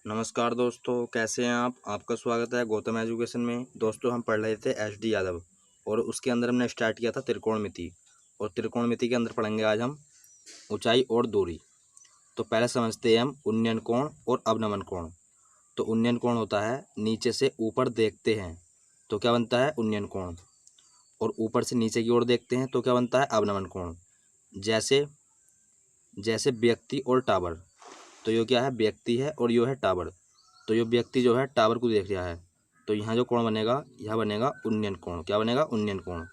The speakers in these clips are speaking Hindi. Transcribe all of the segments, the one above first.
नमस्कार दोस्तों, कैसे हैं आप। आपका स्वागत है गौतम एजुकेशन में। दोस्तों, हम पढ़ रहे थे एच.डी. यादव और उसके अंदर हमने स्टार्ट किया था त्रिकोणमिति। और त्रिकोणमिति के अंदर पढ़ेंगे आज हम ऊंचाई और दूरी। तो पहले समझते हैं हम उन्नयन कोण और अवनमन कोण। तो उन्नयन कोण होता है नीचे से ऊपर देखते हैं तो क्या बनता है उन्नयन कोण, और ऊपर से नीचे की ओर देखते हैं तो क्या बनता है अवनमन कोण। जैसे जैसे व्यक्ति और टावर, तो यो क्या है व्यक्ति है और यो है टावर। तो यो व्यक्ति जो है टावर को देख रहा है, तो यहाँ जो कोण बनेगा यह बनेगा उन्नयन कोण। क्या बनेगा उन्नयन कोण।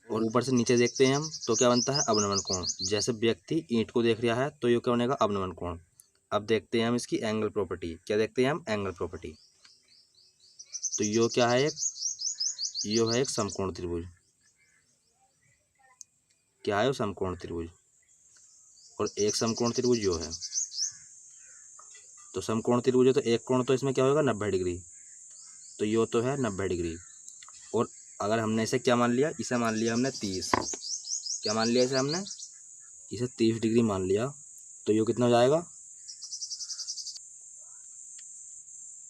और ऊपर से नीचे देखते हैं हम तो क्या बनता है अवनमन कोण। जैसे व्यक्ति ईंट को देख रहा है तो यो क्या बनेगा अवनमन कोण। अब देखते हैं हम इसकी एंगल प्रॉपर्टी। क्या देखते हैं हम एंगल प्रॉपर्टी। तो यो क्या है यो है एक समकोण त्रिभुज। क्या है वो समकोण त्रिभुज, और एक समकोण त्रिभुज यो है। तो समकोण त्रिभुज है तो एक कोण तो इसमें क्या होगा 90 डिग्री। तो यो तो है 90 डिग्री। और अगर हमने इसे क्या मान लिया, इसे मान लिया हमने 30। क्या मान लिया इसे हमने, इसे 30 डिग्री मान लिया। तो यो कितना हो जाएगा,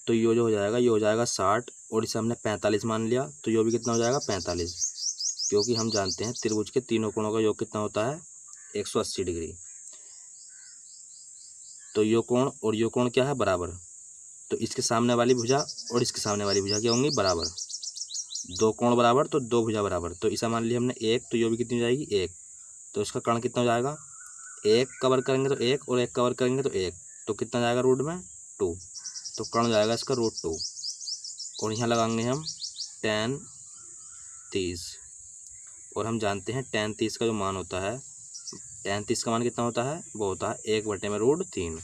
तो यो जो हो जाएगा यो हो जाएगा 60। और इसे हमने 45 मान लिया तो यो भी कितना हो जाएगा 45। क्योंकि हम जानते हैं त्रिभुज के तीनों कोणों का योग कितना होता है 180 डिग्री। तो यो कोण और यो कोण क्या है बराबर। तो इसके सामने वाली भुजा और इसके सामने वाली भुजा क्या होंगी बराबर। दो कोण बराबर तो दो भुजा बराबर। तो इसे मान लिया हमने 1, तो यो भी कितनी हो जाएगी 1। तो इसका कर्ण कितना हो जाएगा, 1 कवर करेंगे तो 1 और 1 कवर करेंगे तो 1, तो कितना जाएगा रूट में 2। तो कर्ण जाएगा इसका √2। और यहाँ लगाएंगे हम tan 30। और हम जानते हैं tan 30 का जो मान होता है, tan 30 का मान कितना होता है, वो होता है 1/√3।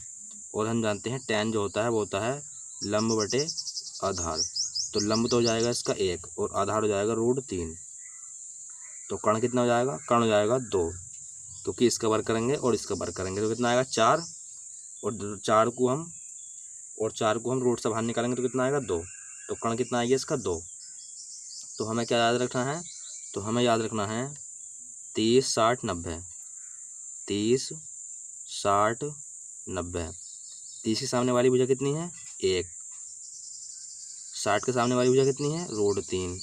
और हम जानते हैं tan जो होता है वो होता है लंब बटे आधार। तो लंब तो हो जाएगा इसका 1 और आधार हो जाएगा √3। तो कर्ण कितना हो जाएगा, कर्ण हो जाएगा 2, क्योंकि इसका वर्ग करेंगे और इसका वर्ग करेंगे तो कितना आएगा 4। और 4 को हम रूट से बाहर निकालेंगे तो कितना आएगा 2। तो कर्ण कितना आएगा इसका 2। तो हमें क्या याद रखना है, तो हमें याद रखना है 30 60 90। 30 60 90। 30 के सामने वाली भुजा कितनी है 1, 60 के सामने वाली भुजा कितनी है √3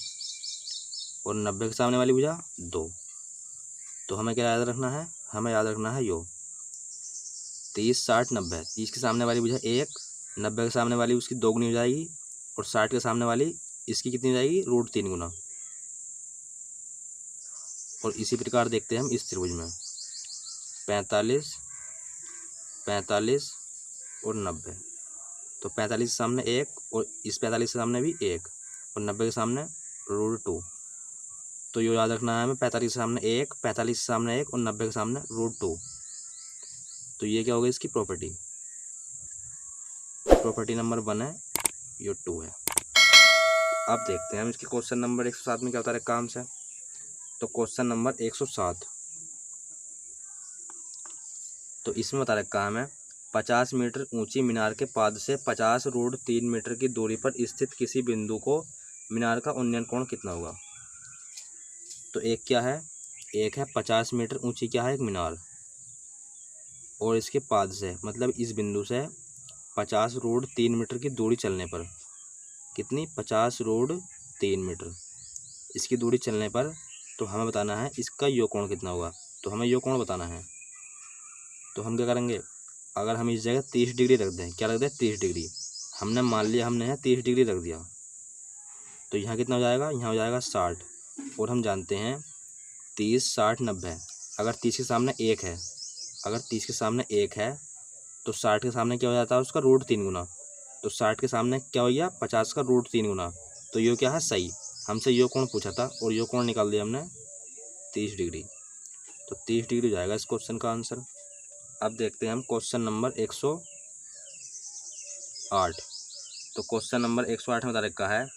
और 90 के सामने वाली भुजा 2। तो हमें क्या याद रखना है, हमें याद रखना है यो 30 60 90। 30 के सामने वाली भुजा 1, 90 के सामने वाली उसकी 2 गुनी हो जाएगी और 60 के सामने वाली इसकी कितनी हो जाएगी √3 गुना। और इसी प्रकार देखते हैं हम इस त्रिभुज में 45 45 और 90। तो 45 के सामने 1 और इस 45 के सामने भी 1 और 90 के सामने √2। तो ये याद रखना है हमें 45 के सामने 1, 45 के सामने 1 और 90 के सामने √2। तो ये क्या होगा इसकी प्रॉपर्टी। प्रॉपर्टी नंबर 1 है, ये 2 है। अब देखते हैं हम इसके क्वेश्चन नंबर 107 में क्या होता है काम से। तो क्वेश्चन नंबर 107, तो इसमें बता रखा है हमें 50 मीटर ऊंची मीनार के पाद से 50√3 मीटर की दूरी पर स्थित किसी बिंदु को मीनार का उन्नयन कोण कितना होगा। तो एक क्या है, एक है 50 मीटर ऊंची क्या है एक मीनार, और इसके पाद से मतलब इस बिंदु से 50√3 मीटर की दूरी चलने पर, कितनी 50√3 मीटर इसकी दूरी चलने पर, तो हमें बताना है इसका योग कोण कितना होगा। तो हमें योग कोण बताना है। तो हम क्या करेंगे, अगर हम इस जगह 30 डिग्री रख दें, क्या रख दें 30 डिग्री, हमने मान लिया हमने 30 डिग्री रख दिया, तो यहाँ कितना हो जाएगा, यहाँ हो जाएगा 60। और हम जानते हैं 30 60 90, अगर 30 के सामने 1 है, अगर 30 के सामने 1 है तो 60 के सामने क्या हो जाता है उसका √3 गुना। तो 60 के सामने क्या हो गया 50 का √3 गुना। तो ये क्या है सही, हमसे यो कोण पूछा था और यो कोण निकाल दिया हमने 30 डिग्री। तो 30 डिग्री हो जाएगा इस क्वेश्चन का आंसर। अब देखते हैं हम क्वेश्चन नंबर 108। तो क्वेश्चन नंबर 108 में बता रखा है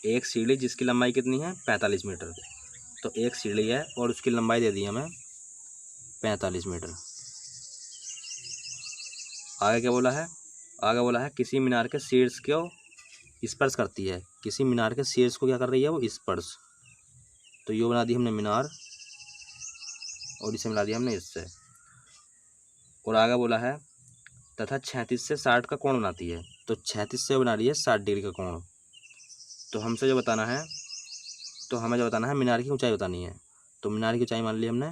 एक सीढ़ी जिसकी लंबाई कितनी है 45 मीटर। तो एक सीढ़ी है और उसकी लंबाई दे दी हमें 45 मीटर। आगे क्या बोला है, आगे बोला है किसी मीनार के शीर्ष को स्पर्श करती है, किसी मीनार के शीर्ष को क्या कर रही है वो स्पर्श। तो ये बना दी हमने मीनार और इसे मिला दिया हमने इससे। और आगे बोला है तथा 36 से 60 का कोण बनाती है। तो 36 से बना रही है 60 डिग्री का कोण। तो हमसे जो बताना है, तो हमें जो बताना है मीनार की ऊंचाई बतानी है। तो मीनार की ऊंचाई मान ली हमने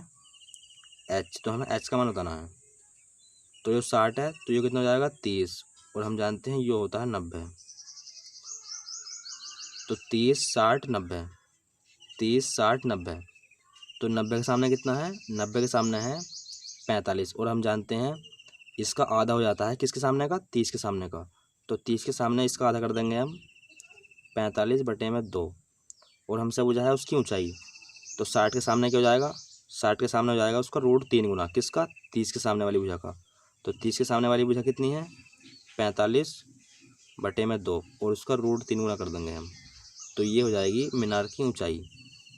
h, तो हमें h का मान बताना है। तो ये 60 है, तो ये कितना हो जाएगा 30, और हम जानते हैं ये होता है 90। तो 30 60 90, 30 60 90, तो 90 के सामने कितना है, 90 के सामने है 45, और हम जानते हैं इसका आधा हो जाता है किसके सामने का, 30 के सामने का। तो 30 के सामने इसका आधा कर देंगे हम 45/2, और हमसे पूछा है उसकी ऊंचाई। तो 60 के सामने क्या हो जाएगा, 60 के सामने हो जाएगा उसका √3 गुना किसका, 30 के सामने वाली भुजा का। तो 30 के सामने वाली भुजा कितनी है, 45/2, और उसका √3 गुना कर देंगे हम। तो ये हो जाएगी मीनार की ऊंचाई।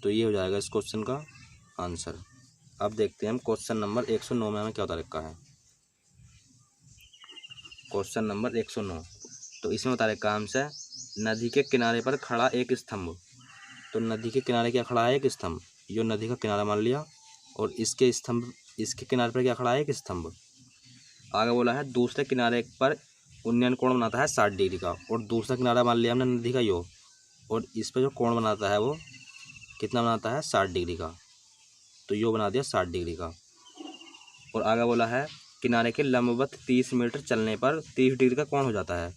तो ये हो जाएगा इस क्वेश्चन का आंसर। अब देखते हैं हम क्वेश्चन नंबर 109 में हमें क्या बता रखा है। क्वेश्चन नंबर 109, तो इसमें बता रखा है हमसे नदी के किनारे पर खड़ा एक स्तंभ। तो नदी के किनारे क्या खड़ा है, एक स्तंभ। यो नदी का किनारा मान लिया, और इसके किनारे पर क्या खड़ा है, एक स्तंभ। आगे बोला है दूसरे किनारे पर उन्नयन कोण बनाता है 60 डिग्री का, और दूसरा किनारा मान लिया हमने नदी का यो, और इस पर जो कोण बनाता है वो कितना बनाता है, 60 डिग्री का। तो यो बना दिया 60 डिग्री का। और आगे बोला है किनारे के लंबवत 30 मीटर चलने पर 30 डिग्री का कोण हो जाता है।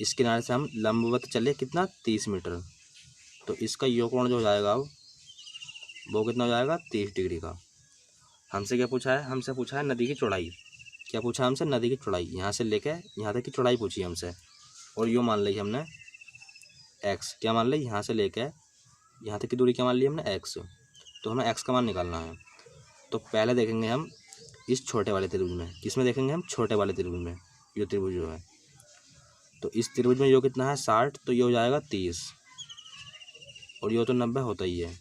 इस किनारे से हम लंबवत चले कितना, 30 मीटर, तो इसका यो कोण जो हो जाएगा अब वो कितना हो जाएगा, 30 डिग्री का। हमसे क्या पूछा है, हमसे पूछा है नदी की चौड़ाई। क्या पूछा हमसे, नदी की चौड़ाई, यहाँ से लेके यहाँ तक की चौड़ाई पूछी हमसे, और यो मान ली हमने x। क्या मान ली, यहाँ से लेके यहाँ तक की दूरी क्या मान ली हमने, x। तो हमें x का मान निकालना है। तो पहले देखेंगे हम इस छोटे वाले त्रिभुज में, किसमें देखेंगे हम, छोटे वाले त्रिभुज में। यो त्रिभुज जो है, तो इस त्रिभुज में यो कितना है 60, तो ये हो जाएगा 30, और यो तो 90 होता ही है।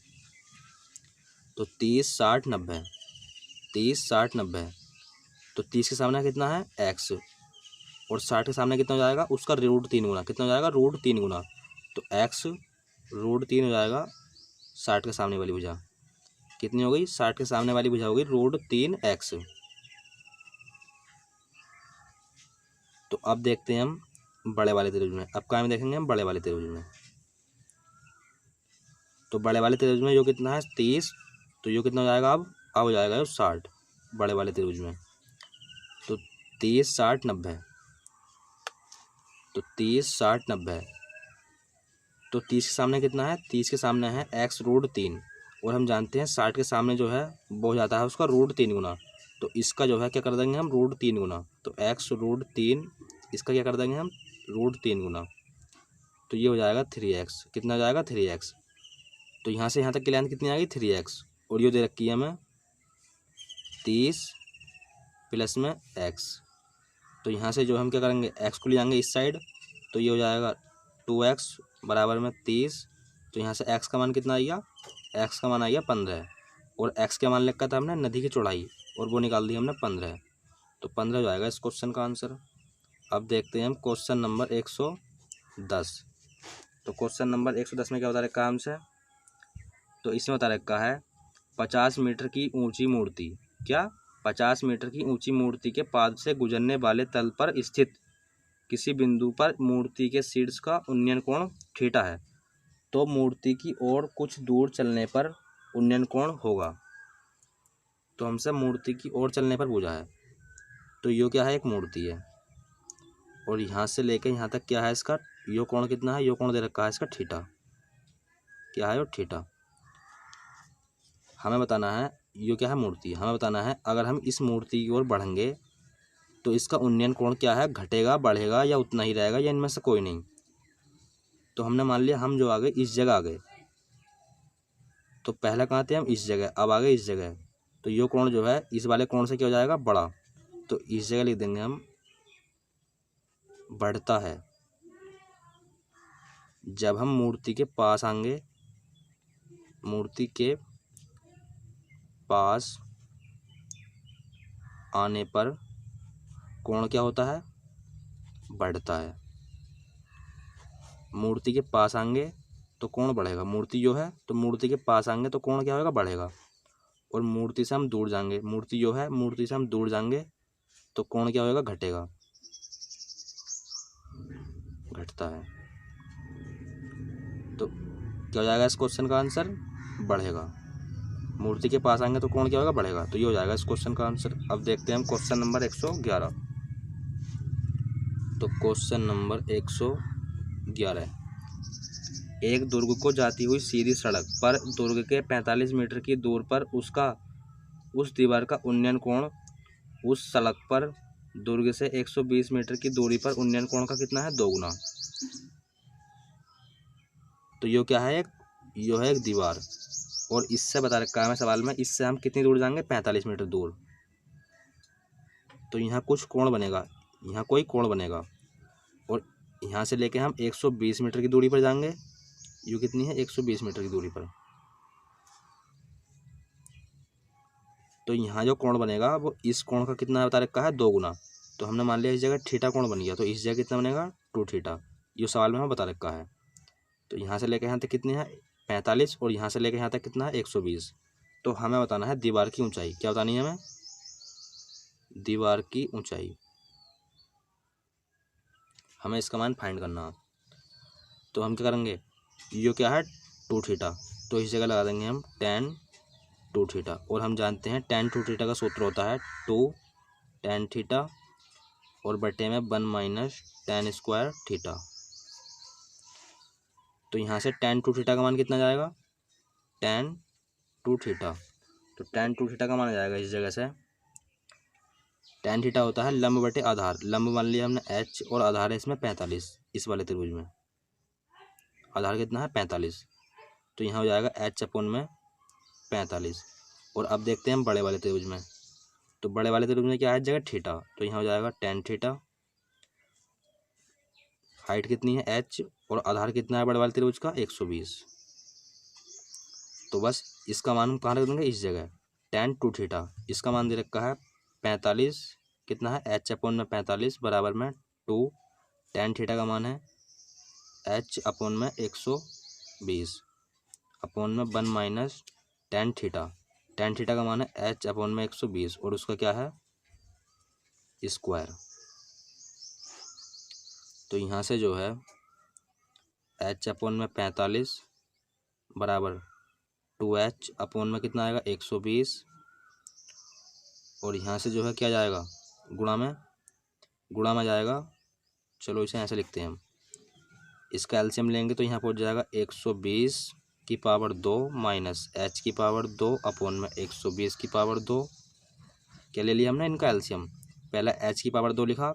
तो 30 60 90, 30 60 90, तो 30 के सामने कितना है, x, और 60 के सामने कितना हो जाएगा, उसका √3 गुना, कितना हो जाएगा, √3 गुना। तो x √3 हो जाएगा 60 के सामने वाली भुजा। कितनी हो गई, 60 के सामने वाली भुजा हो गई √3x। तो अब देखते हैं हम बड़े वाले त्रिभुज में। अब क्या में देखेंगे हम, बड़े वाले त्रिभुज में। तो बड़े वाले त्रिभुज में यो कितना है 30, तो यो कितना हो जाएगा, अब हो जाएगा यो 60 बड़े वाले त्रिभुज में। तो 30 60 90, तो 30 60 90, तो 30 के सामने कितना है, 30 के सामने है x √3, और हम जानते हैं 60 के सामने जो है वो हो जाता है उसका √3 गुना। तो इसका जो है क्या कर देंगे हम, √3 गुना। तो x √3, इसका क्या कर देंगे हम, √3 गुना। तो ये हो जाएगा 3x। कितना हो जाएगा, 3x। तो यहाँ से यहाँ तक की लेंथ कितनी आ गई, 3x, और ये दे रखी है हमें 30 प्लस में x। तो यहाँ से जो हम क्या करेंगे, x को ले जाएंगे इस साइड, तो ये हो जाएगा 2x बराबर में 30। तो यहाँ से x का मान कितना आएगा, x का मान आएगा 15, और x का मान लिखा था हमने नदी की चौड़ाई, और वो निकाल दी हमने 15। तो 15 हो जाएगा इस क्वेश्चन का आंसर। अब देखते हैं हम क्वेश्चन नंबर 110। तो क्वेश्चन नंबर 110 में क्या बता रखा है हमसे, तो इसमें बता रखा है 50 मीटर की ऊंची मूर्ति, क्या 50 मीटर की ऊंची मूर्ति के पाद से गुजरने वाले तल पर स्थित किसी बिंदु पर मूर्ति के शीर्ष का उन्नयन कोण थीटा है, तो मूर्ति की ओर कुछ दूर चलने पर उन्नयन कोण होगा। तो हमसे मूर्ति की ओर चलने पर पूछा है। तो यो क्या है, एक मूर्ति है, और यहाँ से लेकर यहाँ तक क्या है इसका, यो कोण कितना है, यो कोण दे रखा है इसका थीटा। क्या है, वो थीटा। हमें बताना है यो क्या है, मूर्ति। हमें बताना है अगर हम इस मूर्ति की ओर बढ़ेंगे तो इसका उन्नयन कोण क्या है, घटेगा बढ़ेगा या उतना ही रहेगा, या इनमें से कोई नहीं। तो हमने मान लिया हम जो आ गए इस जगह आ गए, तो पहले कहाँ थे हम, इस जगह, अब आ गए इस जगह। तो यो कोण जो है इस वाले कोण से क्या हो जाएगा, बड़ा। तो इस जगह लिख देंगे हम बढ़ता है। जब हम मूर्ति के पास आएंगे, मूर्ति के पास आने पर कोण क्या होता है, बढ़ता है। मूर्ति के पास आएंगे तो कोण बढ़ेगा, मूर्ति जो है, तो मूर्ति के पास आएंगे तो कोण क्या होगा, बढ़ेगा। और मूर्ति से हम दूर जाएंगे, मूर्ति जो है, मूर्ति से हम दूर जाएंगे तो कोण क्या होगा, घटेगा। घटता है। तो क्या हो जाएगा इस क्वेश्चन का आंसर? बढ़ेगा। मूर्ति के पास आएंगे तो कोण क्या होगा? बढ़ेगा। तो ये हो जाएगा इस क्वेश्चन का आंसर। अब देखते हैं हम क्वेश्चन नंबर 111। तो क्वेश्चन नंबर 111, एक दुर्ग को जाती हुई सीधी सड़क पर दुर्ग के 45 मीटर की दूर पर उस दीवार का उन्नयन कोण उस सड़क पर दुर्ग से 120 मीटर की दूरी पर उन्नयन कोण का कितना है? 2 गुना। तो ये क्या है? ये है एक दीवार, और इससे बता रखा है सवाल में, इससे हम कितनी दूर जाएंगे? 45 मीटर दूर। तो यहाँ कुछ कोण बनेगा, यहाँ कोई कोण बनेगा, और यहाँ से लेके हम 120 मीटर की दूरी पर जाएंगे। ये कितनी है? 120 मीटर की दूरी पर। तो यहाँ जो कोण बनेगा वो इस कोण का कितना बता रखा है? 2 गुना। तो हमने मान लिया इस जगह थीटा कोण बन गया, तो इस जगह कितना बनेगा? 2 थीटा। ये सवाल में हमें बता रखा है। तो यहाँ से लेकर यहाँ तक कितनी है? 45, और यहाँ से लेकर यहाँ तक कितना है? 120। तो हमें बताना है दीवार की ऊंचाई। क्या बतानी है हमें? दीवार की ऊंचाई। हमें इसका मान फाइंड करना है। तो हम क्या करेंगे? ये क्या है? 2 थीटा। तो इस जगह लगा देंगे हम tan 2 थीटा, और हम जानते हैं tan 2 थीटा का सूत्र होता है 2 tan थीटा और बटे में 1 माइनस tan स्क्वायर थीटा। तो यहाँ से tan 2 थीटा का मान कितना जाएगा? tan 2 theta. तो tan 2 थीटा का मान आ जाएगा इस जगह से, tan थीटा होता है लंब बटे आधार। लंब मान लिया हमने h, और आधार है इसमें 45, इस वाले त्रिभुज में आधार कितना है? 45। तो यहाँ हो जाएगा h अपॉन में 45। और अब देखते हैं हम बड़े वाले त्रिभुज में। तो बड़े वाले त्रिभुज में क्या है? जगह थीटा। तो यहाँ हो जाएगा tan थीटा। हाइट कितनी है? h, और आधार कितना है बड़े वाले त्रिभुज का? 120। तो बस इसका मान हम कहाँ रख देंगे? इस जगह tan 2 थीटा। इसका मान दे रखा है 45। कितना है? h अपॉन में 45 बराबर में 2 tan थीटा का मान है h अपॉन में 120 अपॉन में 1 minus tan theta. tan theta का मान है h अपॉन में 120, और उसका क्या है? स्क्वायर। तो यहाँ से जो है h अपॉन में 45 बराबर 2h अपॉन में कितना आएगा? 120, और यहाँ से जो है क्या जाएगा? गुणा में जाएगा। चलो इसे ऐसे लिखते हैं हम। इसका एलसीएम लेंगे तो यहाँ पहुँच जाएगा 120 की पावर 2 माइनस h की पावर 2 अपॉन में 120 की पावर 2। क्या ले लिया हमने? इनका एलसीएम। पहले h की पावर 2 लिखा,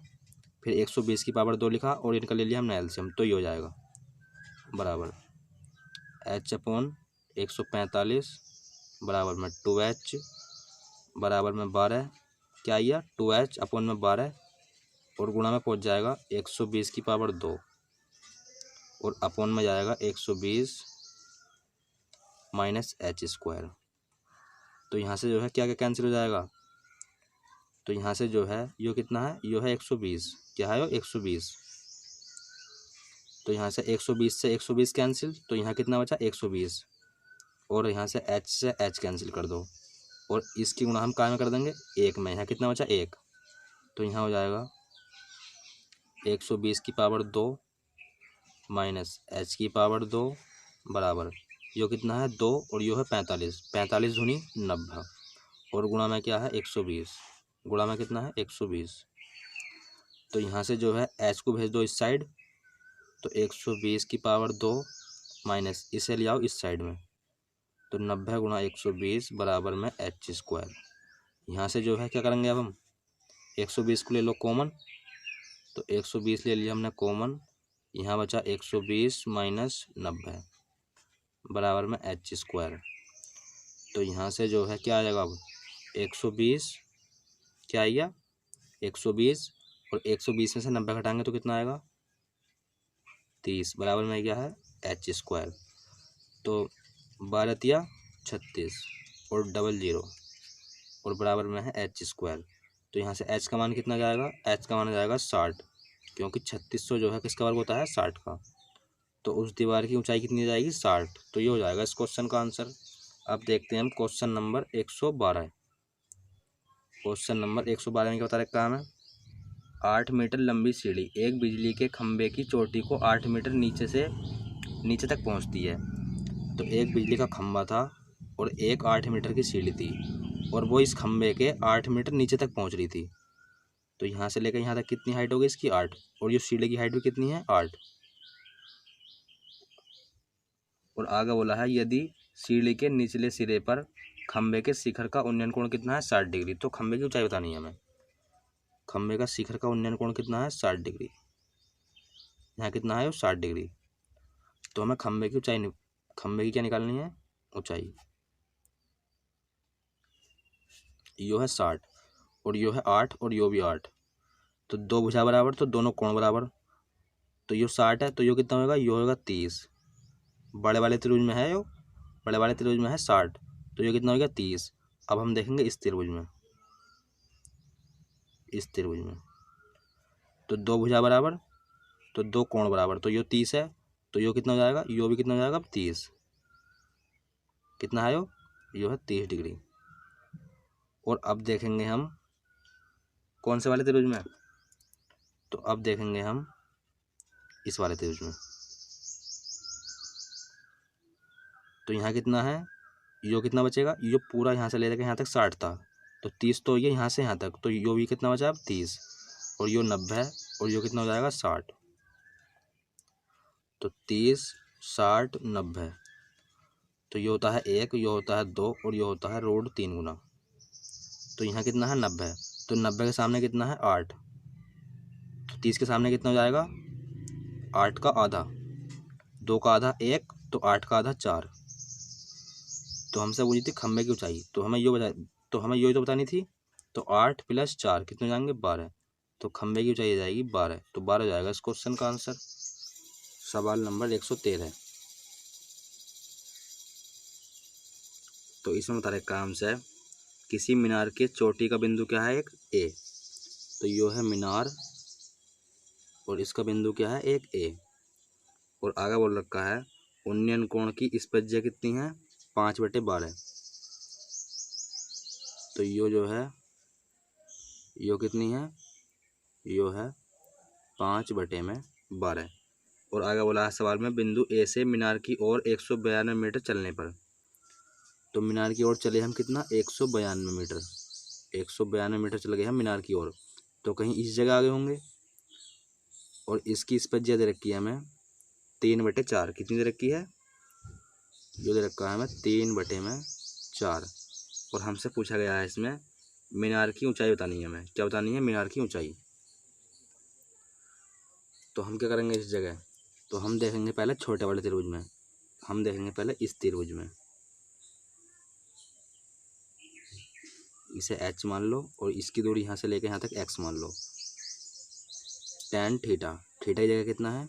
फिर 120 की पावर 2 लिखा, और इनका ले लिया हमने एलसीएम। तो ये हो जाएगा बराबर h अपॉन 145 बराबर में 2h बराबर में 12। क्या आया? 2h अपॉन में 12, और गुणा में पहुँच जाएगा 120 की पावर 2, और अपॉन में जाएगा 120 माइनस h स्क्वायर। तो यहाँ से जो है क्या क्या कैंसिल हो जाएगा? तो यहाँ से जो है यो कितना है? यो है 120। क्या है? यो 120। तो यहाँ से 120 से 120 कैंसिल, तो यहाँ कितना बचा? 120, और यहाँ से h कैंसिल कर दो, और इसकी गुणा हम कहाँ में कर देंगे? 1 में। यहाँ कितना बचा? 1। तो यहाँ हो जाएगा 120 की पावर 2 माइनस h की पावर 2 बराबर यो कितना है? 2, और यो है 45। 45 दूनी 90, और गुणा में क्या है? 120। गुणा में कितना है? 120। तो यहाँ से जो है h को भेज दो इस साइड, तो 120 की पावर 2 माइनस इसे ले आओ इस साइड में, तो 90 गुणा 120 बराबर में h स्क्वायर। यहाँ से जो है क्या करेंगे? अब हम 120 को ले लो कॉमन, तो 120 ले लिया हमने कॉमन। यहाँ बचा 120 माइनस 90 बराबर में h स्क्वायर। तो यहाँ से जो है क्या आ जाएगा? अब 120 क्या आएगा? 120, और 120 में से 90 घटाएंगे तो कितना आएगा? 30 बराबर में क्या है? h square. तो 12 36 और डबल 0, और बराबर में है h स्क्वायर। तो यहाँ से h का मान कितना जाएगा? h का मान जाएगा 60, क्योंकि 3600 जो है किसका वर्ग होता है? 60 का। तो उस दीवार की ऊंचाई कितनी जाएगी? 60। तो ये हो जाएगा इस क्वेश्चन का आंसर। अब देखते हैं हम क्वेश्चन नंबर 112। क्वेश्चन नंबर 112 में क्या बता रखा है हमें? 8 मीटर लंबी सीढ़ी एक बिजली के खंभे की चोटी को 8 मीटर नीचे से नीचे तक पहुंचती है। तो एक बिजली का खंभा था और एक 8 मीटर की सीढ़ी थी और वो इस खंभे के 8 मीटर नीचे तक पहुंच रही थी। तो यहाँ से लेकर यहाँ तक कितनी हाइट होगी इसकी 8, और ये सीढ़ी की हाइट भी कितनी है 8। और आगे बोला है यदि सीढ़ी के निचले सिरे पर खंभे के शिखर का उन्नयन कोण कितना है 60 डिग्री। तो खंभे की ऊंचाई बतानी है हमें। खंभे का शिखर का उन्नयन कोण कितना है 60 डिग्री। यहाँ कितना है वो 60 डिग्री। तो हमें खंभे की ऊंचाई खंभे की क्या निकालनी है ऊंचाई। यो है 60 और यो है 8 और यो भी 8। तो दो भुजा बराबर तो दोनों कोण बराबर। तो यो 60 है तो यो कितना होगा यो होगा 30। बड़े वाले त्रिभुज में है यो, बड़े वाले त्रिभुज में है 60 तो ये कितना हो गया 30। अब हम देखेंगे इस त्रिभुज में, इस त्रिभुज में तो दो भुजा बराबर तो दो कोण बराबर। तो यो 30 है तो यो कितना हो जाएगा यो भी कितना हो जाएगा अब 30। कितना है यो है 30 डिग्री। और अब देखेंगे हम कौन से वाले त्रिभुज में, तो अब देखेंगे हम इस वाले त्रिभुज में। तो यहाँ कितना है यो कितना बचेगा, यो पूरा यहाँ से ले लेकर यहाँ तक 60 था तो 30 तो ये यहाँ से यहाँ तक तो यो भी कितना बचा अब 30 और यो 90 है और यो कितना हो जाएगा 60। तो 30 60 90 तो ये होता है 1, ये होता है 2 और ये होता है रूट 3 गुना। तो यहाँ कितना है 90 तो 90 के सामने कितना है 8 तो 30 के सामने कितना हो जाएगा 8 का आधा, 2 का आधा 1 तो 8 का आधा 4। तो हमसे पूछी थी खंभे की ऊंचाई तो हमें यो तो बतानी थी। तो 8 + 4 कितने जाएंगे 12। तो खंभे की ऊंचाई आ जाएगी 12 तो 12 हो जाएगा इस क्वेश्चन का आंसर। सवाल नंबर 113। तो इसमें बता रहे काम से किसी मीनार के चोटी का बिंदु क्या है एक ए। तो यो है मीनार और इसका बिंदु क्या है एक ए। और आगे बोल रखा है उन्नयन कोण की स्पज्या कितनी है 5/12। तो यो जो है यो कितनी है यो है 5/12। और आगे बोला है सवाल में बिंदु ए से मीनार की ओर 192 मीटर चलने पर। तो मीनार की ओर चले हम कितना 192 मीटर, 192 मीटर चल गए हम मीनार की ओर। तो कहीं इस जगह आगे होंगे और इसकी स्पज्या दे रखी है हमें 3/4। कितनी दे रखी है जो दे रखा है हमें 3/4। और हमसे पूछा गया है इसमें मीनार की ऊंचाई बतानी है हमें। क्या बतानी है मीनार की ऊंचाई। तो हम क्या करेंगे इस जगह, तो हम देखेंगे पहले छोटे वाले त्रिभुज में, हम देखेंगे पहले इस त्रिभुज में इसे h मान लो और इसकी दूरी यहाँ से लेकर यहाँ तक x मान लो। tan थीटा, थीटा की जगह कितना है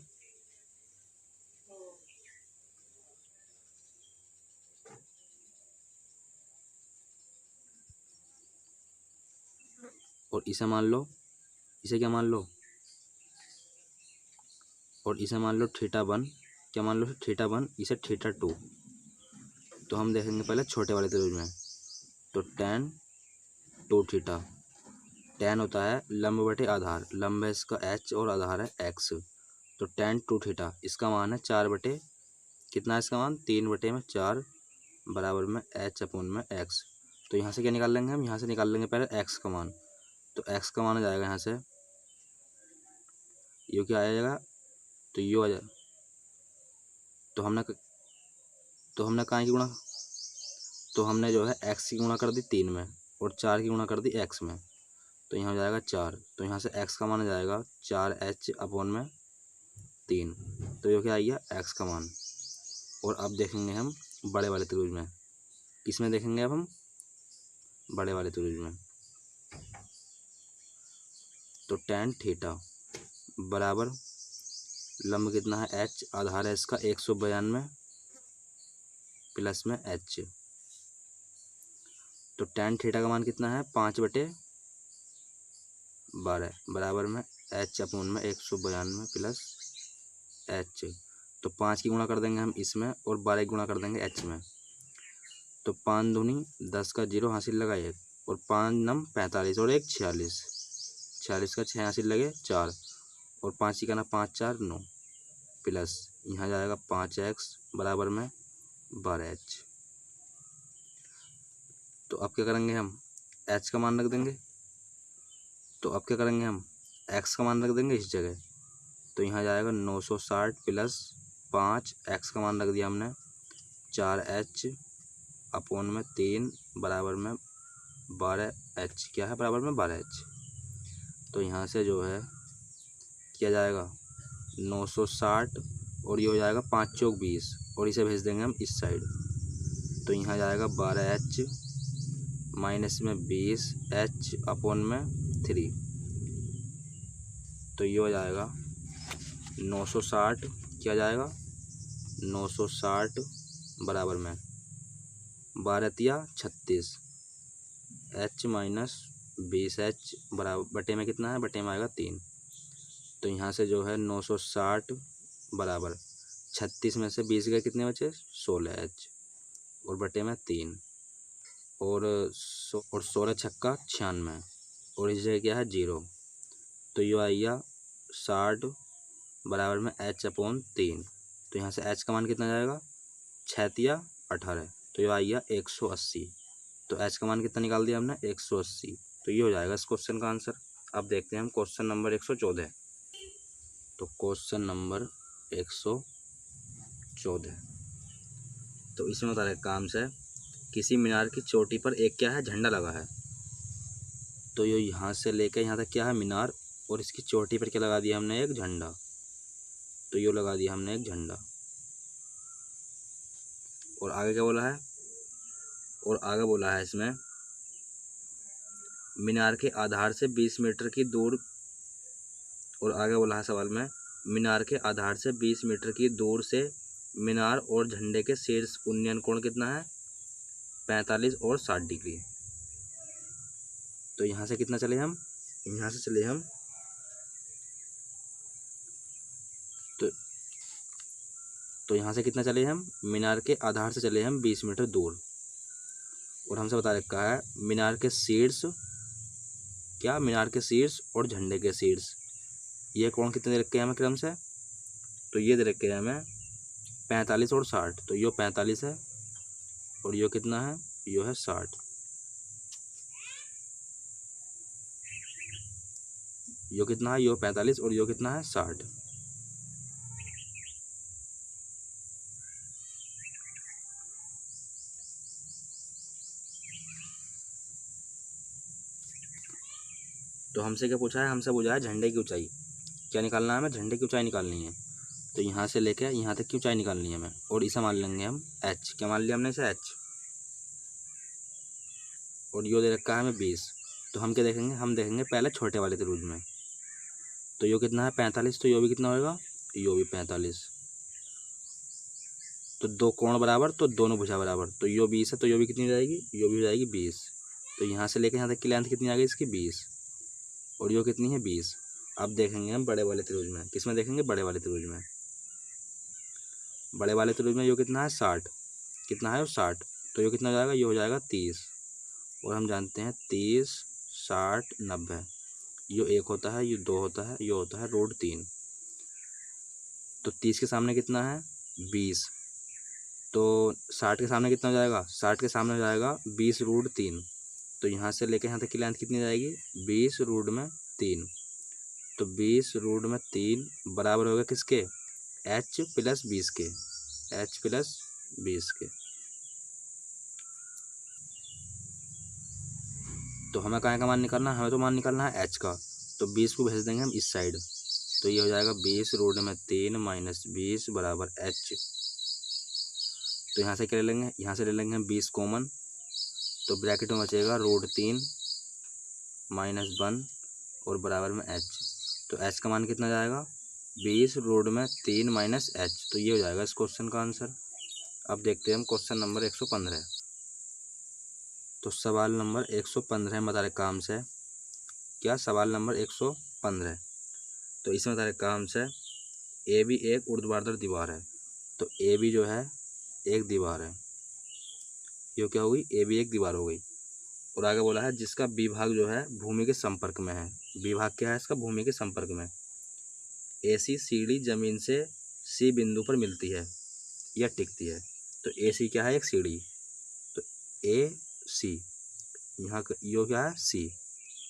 और इसे मान लो, इसे क्या मान लो और इसे मान लो θ1, क्या मान लो θ1, इसे θ2। तो हम देखेंगे पहले छोटे वाले त्रिभुज में। तो tan 2 थीटा, tan होता है लंब बटे आधार, लंब है इसका h और आधार है x। तो tan 2 थीटा इसका मान है 4 कितना है इसका मान 3/4 बराबर में h/x। तो यहाँ से क्या निकाल लेंगे हम, यहाँ से निकाल लेंगे पहले x का मान। तो x का मान आ जाएगा यहाँ से यो क्या आ जाएगा तो यो आ जाएगा। तो हमने कहाँ की गुणा, तो हमने जो है x की गुणा कर दी 3 में और 4 की गुणा कर दी x में। तो यहाँ हो जाएगा 4। तो यहाँ से x का मान आ जाएगा 4h/3। तो ये क्या आ गया x का मान। और अब देखेंगे हम बड़े वाले त्रिभुज में, किसमें देखेंगे अब हम बड़े वाले त्रिभुज में। तो tan थीटा बराबर लंब कितना है h, आधार है इसका 192 प्लस में h। तो tan थीटा का मान कितना है 5/12 बराबर में h/192 प्लस h। तो 5 की गुणा कर देंगे हम इसमें और 12 की गुणा कर देंगे h में। तो 5 दूनी 10 का 0 हासिल लगा 1 और 5 नम 45 और 1 46, 46 का 86 लगे 4 और 5 ही का ना 5 4 9 प्लस यहाँ जाएगा 5x बराबर में 12h। तो अब क्या करेंगे हम h का मान रख देंगे। तो अब क्या करेंगे हम x का मान रख देंगे इस जगह। तो यहाँ जाएगा 960 प्लस 5x का मान रख दिया हमने 4h अपॉन में 3 बराबर में 12h। क्या है बराबर में 12h। तो यहाँ से जो है क्या जाएगा 960 और ये हो जाएगा 5 चौक 20 और इसे भेज देंगे हम इस साइड। तो यहाँ जाएगा 12h माइनस में 20h अपॉन में 3। तो ये हो जाएगा 960 क्या जाएगा 960 बराबर में 12 या 36 h माइनस 20h बराबर बटे में कितना है बटे में आएगा 3। तो यहाँ से जो है 960 बराबर 36 में से 20 गए कितने बचे 16h और बटे में 3 और 16 छक्का 96 और इस जगह क्या है 0। तो ये आइया 60 बराबर में h अपॉन 3। तो यहाँ से h का मान कितना जाएगा 6 या 18। तो ये आइया 180। तो h का मान कितना निकाल दिया हमने 180। तो ये हो जाएगा इस क्वेश्चन का आंसर। अब देखते हैं हम क्वेश्चन नंबर 114। तो क्वेश्चन नंबर 114 तो इसमें बता रहे काम से किसी मीनार की चोटी पर एक क्या है झंडा लगा है। तो ये यहाँ से लेकर यहाँ तक क्या है मीनार और इसकी चोटी पर क्या लगा दिया हमने एक झंडा। तो ये लगा दिया हमने एक झंडा और आगे क्या बोला है और आगे बोला है इसमें मीनार के आधार से 20 मीटर की दूर और आगे बोला है सवाल में मीनार के आधार से 20 मीटर की दूर से मीनार और झंडे के शीर्ष उन्नयन कोण कितना है 45 और 60 डिग्री। तो यहाँ से कितना चले हम यहाँ से चले हम तो यहाँ से कितना चले हम मीनार के आधार से चले हम 20 मीटर दूर और हमसे बता रखा है मीनार के शीर्ष क्या मीनार के शीर्ष और झंडे के शीर्ष ये कोण कितने दे रखे हैं हमें क्रम से। तो ये दे रखे हैं हमें 45 और 60। तो यो 45 है और यो कितना है यो है 60। यो कितना है यो 45 और यो कितना है 60। तो हमसे क्या पूछा है हमसे पूछा है झंडे की ऊंचाई क्या निकालना है हमें झंडे की ऊंचाई निकालनी है। तो यहाँ से लेकर यहाँ तक की ऊंचाई निकालनी है हमें और इसे मान लेंगे हम h। क्या मान लिया हमने इसे h और यो दे रखा है हमें 20। तो हम क्या देखेंगे हम देखेंगे पहले छोटे वाले त्रिभुज में। तो यो कितना है 45। तो यो भी कितना होगा यो भी 45। तो दो कोण बराबर तो दोनों भुजा बराबर। तो यो 20 है तो यो भी कितनी हो जाएगी यो भी हो जाएगी 20। तो यहाँ से लेकर यहाँ तक की लेंथ कितनी आ गई इसकी 20 और यो कितनी है 20। अब देखेंगे हम बड़े वाले त्रिभुज में किस में देखेंगे बड़े वाले त्रिभुज में। बड़े वाले त्रिभुज में यो कितना है 60 कितना है 60। तो यो कितना हो जाएगा यो हो जाएगा 30 और हम जानते हैं 30 60 90। यो 1 होता है यो 2 होता है यो होता है √3। तो 30 के सामने कितना है 20। तो 60 के सामने कितना हो जाएगा 60 के सामने हो जाएगा 20 √3। तो यहाँ से लेकर यहाँ तक की लेंथ कितनी जाएगी 20 √3। तो 20 √3 बराबर होगा किसके h प्लस 20 के h प्लस 20 के। तो हमें कहाँ का मान निकालना है हमें तो मान निकालना है h का। तो 20 को भेज देंगे हम इस साइड। तो ये हो जाएगा 20 √3 माइनस 20 बराबर h। तो यहाँ से क्या ले लेंगे यहाँ से ले लेंगे हम 20 कॉमन। तो ब्रैकेट में बचेगा √3 माइनस 1 और बराबर में h। तो h का मान कितना जाएगा 20 √3 माइनस h। तो ये हो जाएगा इस क्वेश्चन का आंसर। अब देखते हैं हम क्वेश्चन नंबर 115। तो सवाल नंबर 115 बता रहे काम से क्या सवाल नंबर 115। तो इसमें बता रहे काम से ए बी एक ऊर्ध्वाधर दीवार है। तो ए बी जो है एक दीवार है ये क्या हो गई ए बी एक दीवार हो गई और आगे बोला है जिसका बी भाग जो है भूमि के संपर्क में है बी भाग क्या है इसका, भूमि के संपर्क में। AC सीढ़ी जमीन से C बिंदु पर मिलती है या टिकती है। तो AC क्या है, एक सीढ़ी, तो AC यहाँ यो क्या है C,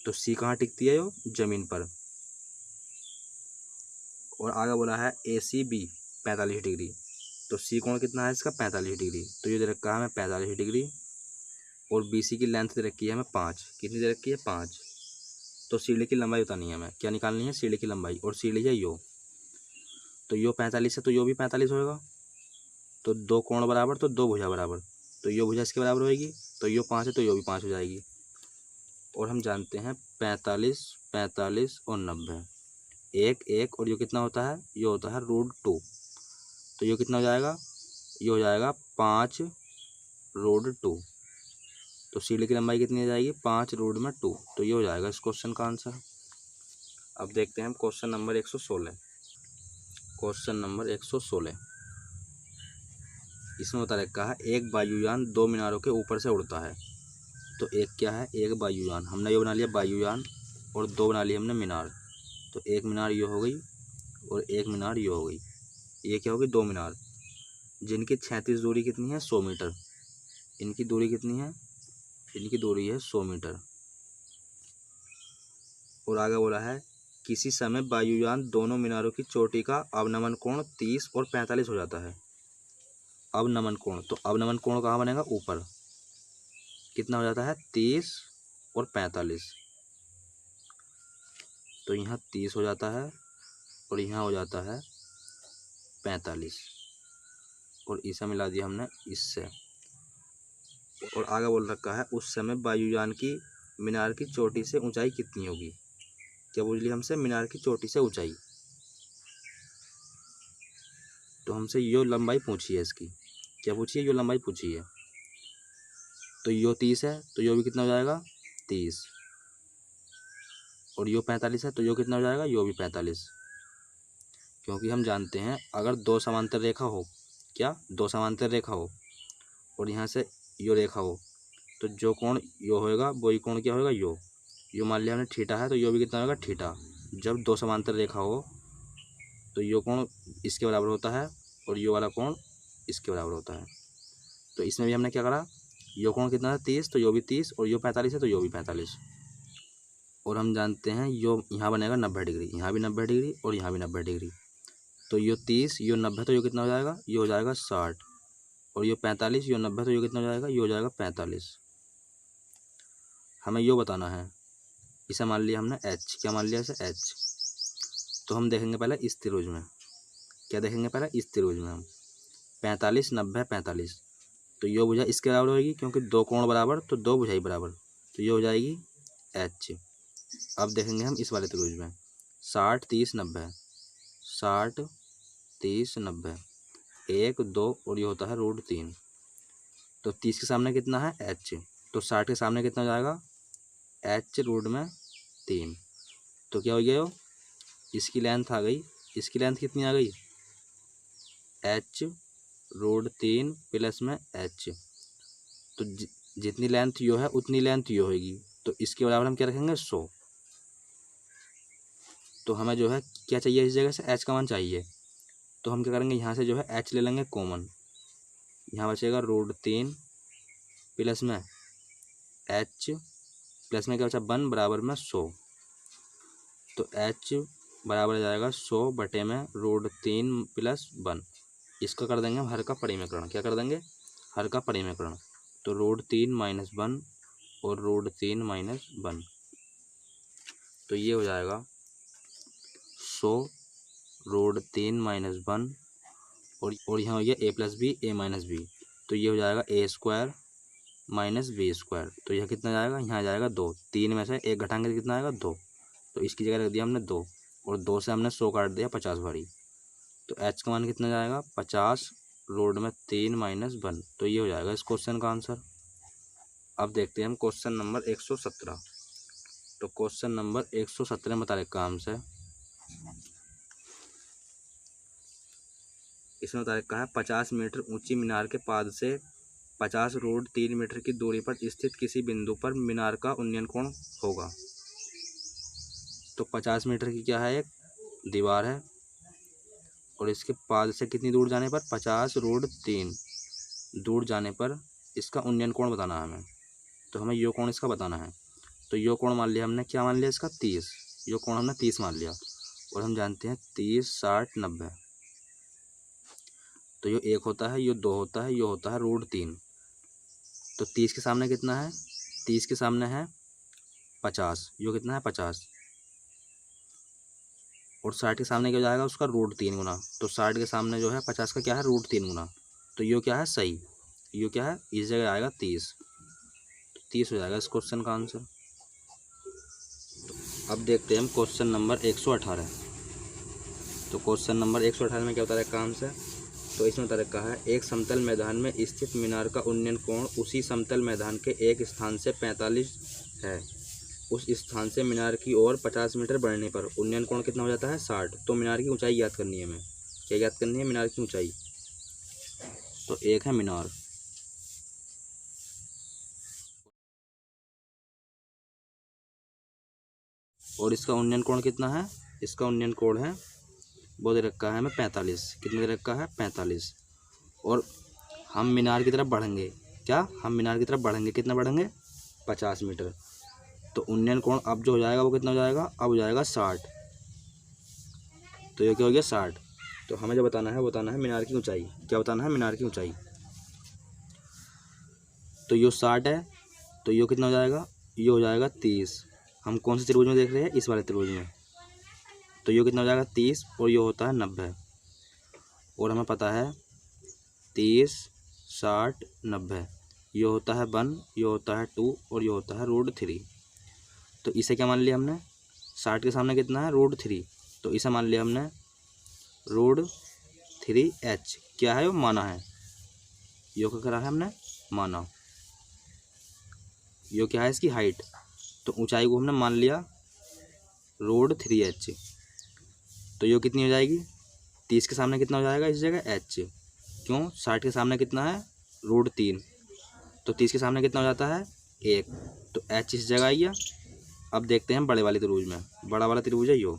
तो C कहाँ टिकती है, यो जमीन पर। और आगे बोला है ACB 45 डिग्री, तो C कोण कितना है इसका 45 डिग्री, तो ये दे रखा है हमें 45 डिग्री। और BC की लेंथ दे रखी है हमें 5, कितनी दे रखी है 5। तो सीढ़ी की लंबाई बतानी है हमें, क्या निकालनी है, सीढ़ी की लंबाई, और सीढ़ी है यो, तो यो 45 है तो यो भी 45 होएगा। तो दो कोण बराबर तो दो भुजा बराबर, तो यो भुजा इसके बराबर होएगी, तो यो 5 है तो यो भी 5 हो जाएगी। और हम जानते हैं 45, 45 और 90, एक एक, और यो कितना होता है, यो होता है √2, तो यो कितना हो जाएगा, ये हो जाएगा 5√2। तो सीढ़ी की लंबाई कितनी हो जाएगी, 5√2, तो ये हो जाएगा इस क्वेश्चन का आंसर। अब देखते हैं हम क्वेश्चन नंबर 116। क्वेश्चन नंबर 116, इसमें बता रखा है एक वायुयान 2 मीनारों के ऊपर से उड़ता है। तो एक क्या है, एक वायुयान, हमने ये बना लिया वायुयान, और दो बना लिया हमने मीनार। तो एक मीनार ये हो गई और एक मीनार ये हो गई, ये क्या होगी, 2 मीनार, जिनकी 36 दूरी कितनी है, 100 मीटर। इनकी दूरी कितनी है, इनकी दूरी है 100 मीटर। और आगे बोला है किसी समय वायुयान दोनों मीनारों की चोटी का अवनमन कोण 30 और 45 हो जाता है। अवनमन कोण, तो अवनमन कोण कहाँ बनेगा, ऊपर, कितना हो जाता है 30 और 45। तो यहाँ 30 हो जाता है और यहाँ हो जाता है 45, और इसे मिला दिया हमने इससे। और आगे बोल रखा है उस समय वायुयान की मीनार की चोटी से ऊंचाई कितनी होगी। क्या बोल लिया हमसे, मीनार की चोटी से ऊंचाई, तो हमसे यो लंबाई पूछी है इसकी, क्या पूछी है, यो लंबाई पूछी है। तो यो 30 है तो यो भी कितना हो जाएगा 30, और यो 45 है तो यो कितना हो जाएगा, यो भी 45। क्योंकि हम जानते हैं अगर दो समांतर रेखा हो, क्या, दो समांतर रेखा हो, और यहाँ से यो रेखा हो, तो जो कोण यो होएगा वही कोण क्या होएगा, यो मान लिया हमने थीटा है, तो यो भी कितना होगा थीटा। जब दो समांतर रेखा हो तो यो कोण इसके बराबर होता है और यो वाला कोण इसके बराबर होता है। तो इसमें भी हमने क्या करा, यो कोण कितना है 30, तो यो भी 30, और यो 45 है तो यो भी 45। और हम जानते हैं यो यहाँ बनेगा 90 डिग्री, यहाँ भी 90 डिग्री और यहाँ भी 90 डिग्री। तो यो 30, यो 90, तो यो कितना हो जाएगा, ये हो जाएगा 60, और यो 45, यो 90, तो यो कितना हो जाएगा, ये हो जाएगा 45। हमें यो बताना है, इसे मान लिया हमने h, क्या मान लिया इसे h। तो हम देखेंगे पहले इस त्रिभुज में, क्या देखेंगे पहले इस त्रिभुज में हम 45, 90, 45, तो यो भुजा इसके बराबर होगी क्योंकि दो कोण बराबर तो दो भुजाई बराबर, तो ये हो जाएगी h। अब देखेंगे हम इस वाले त्रिभुज में 60, 30, 90, 60, 30, 90, 1, 2, और ये होता है √3। तो 30 के सामने कितना है h, तो 60 के सामने कितना हो जाएगा h√3। तो क्या हो गया, इसकी लेंथ आ गई, इसकी लेंथ कितनी आ गई h√3 प्लस में h। तो जितनी लेंथ यो है उतनी लेंथ यो होगी, तो इसके बराबर हम क्या रखेंगे 100। तो हमें जो है क्या चाहिए, इस जगह से h का मान चाहिए, तो हम क्या करेंगे, यहाँ से जो है h ले लेंगे कॉमन, यहाँ बचेगा √3 प्लस में h प्लस में क्या बचा 1 बराबर में 100। तो h बराबर आ जाएगा 100 बटे में √3 प्लस 1। इसका कर देंगे हम हर का परिमेकरण, क्या कर देंगे, हर का परिमेकरण। तो √3 - 1 और √3 - 1, तो ये हो जाएगा 100 √3 - 1, और यहाँ हो गया a + b a - b, तो ये हो जाएगा a² - b²। तो यह कितना जाएगा, यहाँ जाएगा 2, 3 में से 1 घटाएंगे तो कितना आएगा 2, तो इसकी जगह रख दिया हमने 2, और 2 से हमने 100 काट दिया 50 बारी। तो h का मान कितना जाएगा 50 √3 - 1, तो ये हो जाएगा इस क्वेश्चन का आंसर। अब देखते हैं हम क्वेश्चन नंबर 117। तो क्वेश्चन नंबर 117 बता रखा हमसे, इसमें बता रखा है 50 मीटर ऊंची मीनार के पाद से 50√3 मीटर की दूरी पर स्थित किसी बिंदु पर मीनार का उन्नयन कोण होगा। तो 50 मीटर की क्या है, एक दीवार है, और इसके पास से कितनी दूर जाने पर, 50√3 दूर जाने पर इसका उन्नयन कोण बताना है हमें। तो हमें यो कोण इसका बताना है। तो यो कोण मान लिया हमने, क्या मान लिया इसका, 30। यो कोण हमने 30 मान लिया, और हम जानते हैं 30, 60, 90। तो यो 1 होता है, यो 2 होता है, यो होता है √3। तो 30 के सामने कितना है, 30 के सामने है 50, यो कितना है 50, और 60 के सामने क्या हो जाएगा उसका √3 गुना। तो 60 के सामने जो है 50 का क्या है, √3 गुना। तो यो क्या है सही, यो क्या है, इस जगह आएगा 30। तो 30 हो जाएगा इस क्वेश्चन का आंसर। अब देखते हैं हम क्वेश्चन नंबर 118। तो क्वेश्चन नंबर 118 में क्या बता रहा है काम से, तो इसमें बता रखा है एक समतल मैदान में स्थित मीनार का उन्नयन कोण उसी समतल मैदान के एक स्थान से 45 है। उस स्थान से मीनार की ओर 50 मीटर बढ़ने पर उन्नयन कोण कितना हो जाता है, 60। तो मीनार की ऊंचाई याद करनी है हमें। क्या याद करनी है, मीनार की ऊंचाई। तो एक है मीनार, और इसका उन्नयन कोण कितना है, इसका उन्नयन कोण है वो दे रखा है हमें 45। कितना दे रखा है, 45। और हम मीनार की तरफ बढ़ेंगे, क्या हम मीनार की तरफ बढ़ेंगे, कितना बढ़ेंगे, 50 मीटर। तो उन्नयन कोण अब जो हो जाएगा वो कितना हो जाएगा, अब हो जाएगा 60। तो ये क्या हो गया, 60। तो हमें जो बताना है वो बताना है मीनार की ऊंचाई। क्या बताना है, मीनार की ऊंचाई। तो यो 60 है, तो यो कितना हो जाएगा, ये हो जाएगा 30। हम कौन से त्रिभुज में देख रहे हैं, इस वाले त्रिभुज में। तो यो कितना हो जाएगा 30, और यो होता है 90। और हमें पता है 30, 60, 90, यो होता है 1, यो होता है 2, और यो होता है √3। तो इसे क्या मान लिया हमने, 60 के सामने कितना है, √3। तो इसे मान लिया हमने √3h। क्या है वो, माना है। यो क्या करा है हमने, माना। यो क्या है, इसकी हाइट। तो ऊंचाई को हमने मान लिया √3h। तो यो कितनी हो जाएगी, 30 के सामने कितना हो जाएगा इस जगह, h। क्यों, 60 के सामने कितना है, √3। तो 30 के सामने कितना हो जाता है, 1। तो h इस जगह आई है। अब देखते हैं बड़े वाले त्रिभुज में, बड़ा वाला त्रिभुज है यो।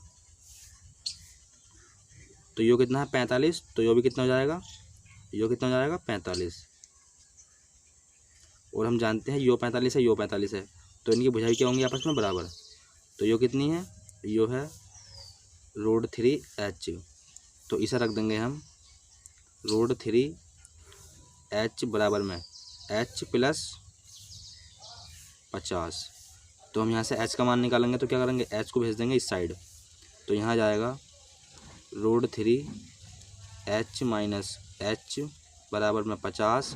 तो यो कितना है, 45। तो यो भी कितना हो जाएगा, यो कितना हो जाएगा, 45। और हम जानते हैं यो 45 है, यो 45 है, तो इनकी भुजाएं क्या होंगी आपस में, बराबर। तो यो कितनी है, यो है √3h। तो इसे रख देंगे हम √3h बराबर में h + 50। तो हम यहाँ से h का मान निकालेंगे, तो क्या करेंगे, h को भेज देंगे इस साइड। तो यहाँ जाएगा √3h - h बराबर में 50।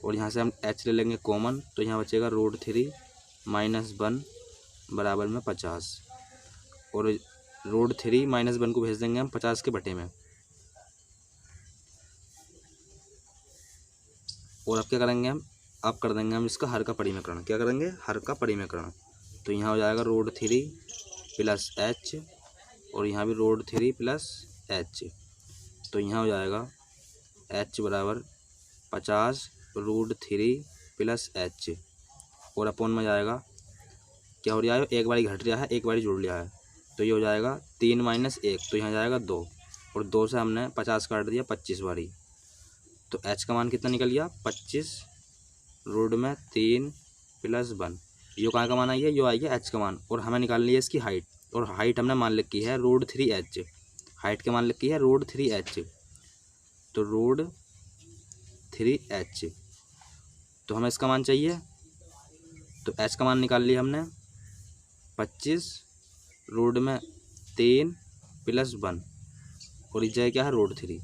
और यहाँ से हम h ले लेंगे कॉमन, तो यहाँ बचेगा √3 - 1 बराबर में 50। और √3 - 1 को भेज देंगे हम 50 के बटे में। और अब क्या करेंगे हम, अब कर देंगे हम इसका हर का परिमेकरण। क्या करेंगे, हर का परिमेकरण। तो यहाँ हो जाएगा √3 + h, और यहाँ भी √3 + h। तो यहाँ हो जाएगा h बराबर 50 √3 + h, और अपोन में जाएगा, क्या हो रहा है, एक बारी घट रहा है, एक बारी जुड़ लिया है। तो ये हो जाएगा 3 - 1, तो यहाँ जाएगा 2, और 2 से हमने 50 काट दिया 25 बारी। तो h का मान कितना निकल गया, 25 √3 + 1। यो कहाँ का मान आई है, यो आई है h का मान। और हमें निकालनी है इसकी हाइट, और हाइट हमने मान लिखी है √3h। हाइट के मान लिखी है √3h। तो √3h, तो हमें इसका मान चाहिए। तो h का मान निकाल लिया हमने 25 √3 + 1, और इस जगह क्या है, √3।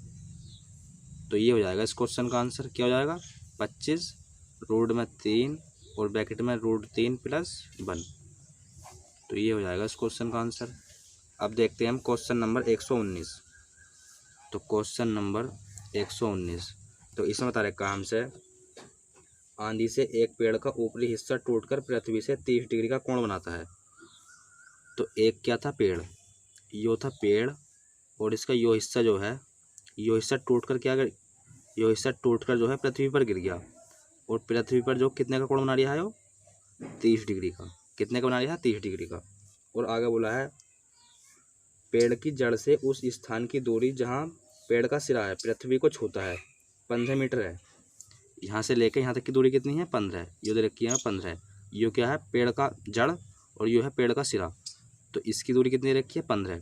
तो ये हो जाएगा इस क्वेश्चन का आंसर। क्या हो जाएगा, 25 √3 और ब्रैकेट में √3 + 1। तो ये हो जाएगा इस क्वेश्चन का आंसर। अब देखते हैं हम क्वेश्चन नंबर 119। तो क्वेश्चन नंबर 119, तो इसमें बता रखा हमसे, आंधी से एक पेड़ का ऊपरी हिस्सा टूटकर पृथ्वी से 30 डिग्री का कोण बनाता है। तो एक क्या था, पेड़। यो था पेड़, और इसका यो हिस्सा जो है, यो हिस्सा टूटकर क्या, यो हिस्सा टूटकर जो है पृथ्वी पर गिर गया, और पृथ्वी पर जो कितने का कोण बना रहा है, वो 30 डिग्री का। कितने का बना रहा है, 30 डिग्री का। और आगे बोला है पेड़ की जड़ से उस स्थान की दूरी जहाँ पेड़ का सिरा है पृथ्वी को छूता है 15 मीटर है। यहाँ से लेकर यहाँ तक की दूरी कितनी है 15। ये दे रखी है 15। ये क्या है पेड़ का जड़ और ये है पेड़ का सिरा, तो इसकी दूरी कितनी रखी है 15।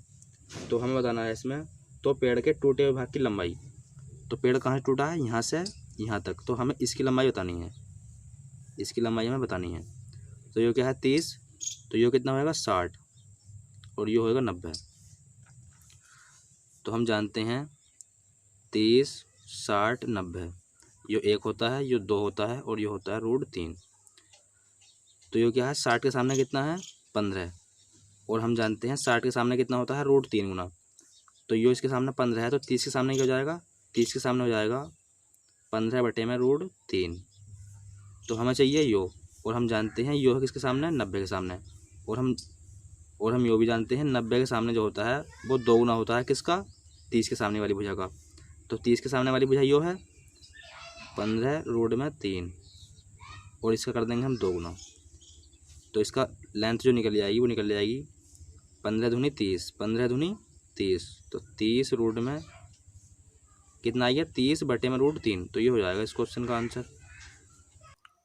तो हमें बताना है इसमें तो पेड़ के टूटे हुए भाग की लंबाई। तो पेड़ कहाँ से टूटा है, यहाँ से यहाँ तक, तो हमें इसकी लंबाई बतानी है, इसकी लंबाई हमें बतानी है। तो ये क्या है 30, तो ये कितना होएगा 60 और ये होएगा 90। तो हम जानते हैं 30 60 90, ये 1 होता है, ये 2 होता है और ये होता है √3। तो ये क्या है 60 के सामने कितना है 15 और हम जानते हैं 60 के सामने कितना होता है √3 गुना। तो ये इसके सामने 15 है, तो 30 के सामने क्या हो जाएगा, 30 के सामने हो जाएगा 15 बटे में √3। तो हमें चाहिए यो, और हम जानते हैं यो है किसके सामने 90 के सामने, और हम यो भी जानते हैं 90 के सामने जो होता है वो 2 गुना होता है किसका 30 के सामने वाली भुजा का। तो 30 के सामने वाली भुजा यो है 15√3 और इसका कर देंगे हम 2 गुना। तो इसका लेंथ जो निकल जाएगी वो निकल जाएगी 15 दूनी 30, 15 दूनी 30, तो 30 रूट में कितना आएगा 30 बटे में √3। तो ये हो जाएगा इस क्वेश्चन का आंसर।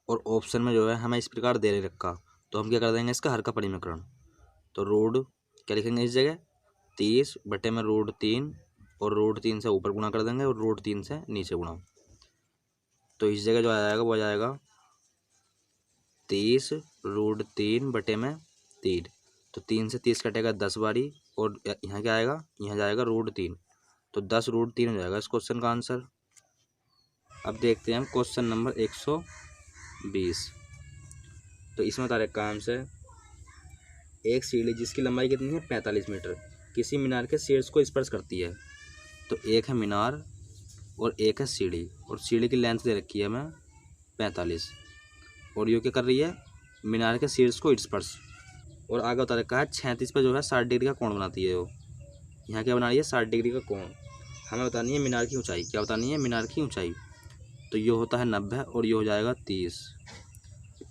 और ऑप्शन में जो है हमें इस प्रकार दे रखा, तो हम क्या कर देंगे इसका हर का परिमेकरण। तो रूट क्या लिखेंगे इस जगह 30 बटे में √3 और √3 से ऊपर गुणा कर देंगे और √3 से नीचे गुणा। तो इस जगह जो आ जाएगा वो आ जाएगा 30 √3 बटे में 3। तो 3 से 30 कटेगा 10 बारी और यहाँ क्या आएगा, यहाँ जाएगा √3, तो 10 √3 हो जाएगा इस क्वेश्चन का आंसर। अब देखते हैं हम क्वेश्चन नंबर 120। तो इसमें बता रखा है हमसे एक सीढ़ी जिसकी लंबाई कितनी है 45 मीटर किसी मीनार के शीर्ष को स्पर्श करती है। तो एक है मीनार और एक है सीढ़ी, और सीढ़ी की लेंथ दे रखी है हमें 45 और ये क्या कर रही है मीनार के शीर्ष को स्पर्श। और आगे बता रखा है 36 पर जो है 60 डिग्री का कोण बनाती है वो। यहाँ क्या बना रही है 60 डिग्री का कोण। हमें बतानी है मीनार की ऊंचाई, क्या बतानी है मीनार की ऊंचाई। तो ये होता है 90 और ये हो जाएगा 30।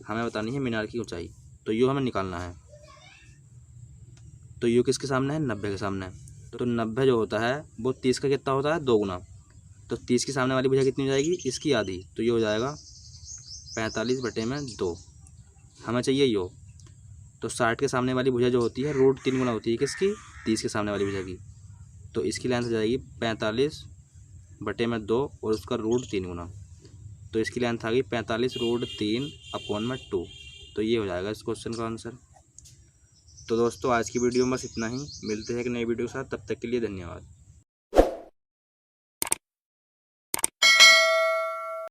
हमें बतानी है मीनार की ऊंचाई, तो ये हमें निकालना है। तो ये किसके सामने है 90 के सामने। तो 90 जो होता है वो 30 का कितना होता है 2 गुना। तो 30 के सामने वाली भुजा कितनी हो जाएगी इसकी आधी, तो ये हो जाएगा 45 बटे में 2। हमें चाहिए यो। तो 60 के सामने वाली भुजा जो होती है √3 गुना होती है किसकी 30 के सामने वाली भुजा की। तो इसकी लेंथ हो जाएगी 45 बटे में 2 और उसका √3 गुना। तो इसकी लेंथ आ गई 45 √3 अपॉन में 2। तो ये हो जाएगा इस क्वेश्चन का आंसर। तो दोस्तों आज की वीडियो में बस इतना ही, मिलते हैं एक नई वीडियो के साथ, तब तक के लिए धन्यवाद।